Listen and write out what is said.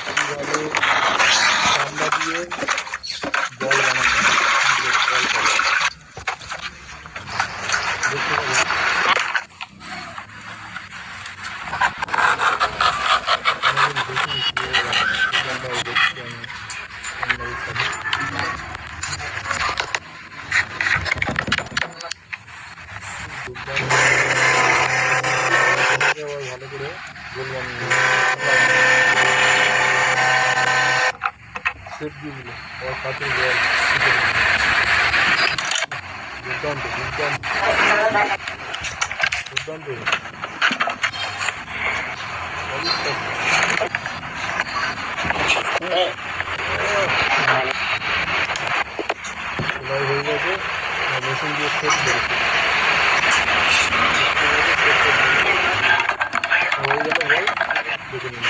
কীভাবে চামড়া দিয়ে বল বানানো হয়, বল করে দেখতে পাবেন। অনেকদিন দেখিনি কীভাবে বানানো হয়, প্রথমবার দেখছি আমি আপনাদের সাথে। দুর্দান্ত এটাকে আবার ভালো করে গোল বানিয়ে শেপ দিয়ে দিল, আবার কাঠের বল দুর্দান্ত দুর্দান্ত দুর্দান্ত সেলাই হয়ে গেছে, মেশিন দিয়ে শেপ করেছে।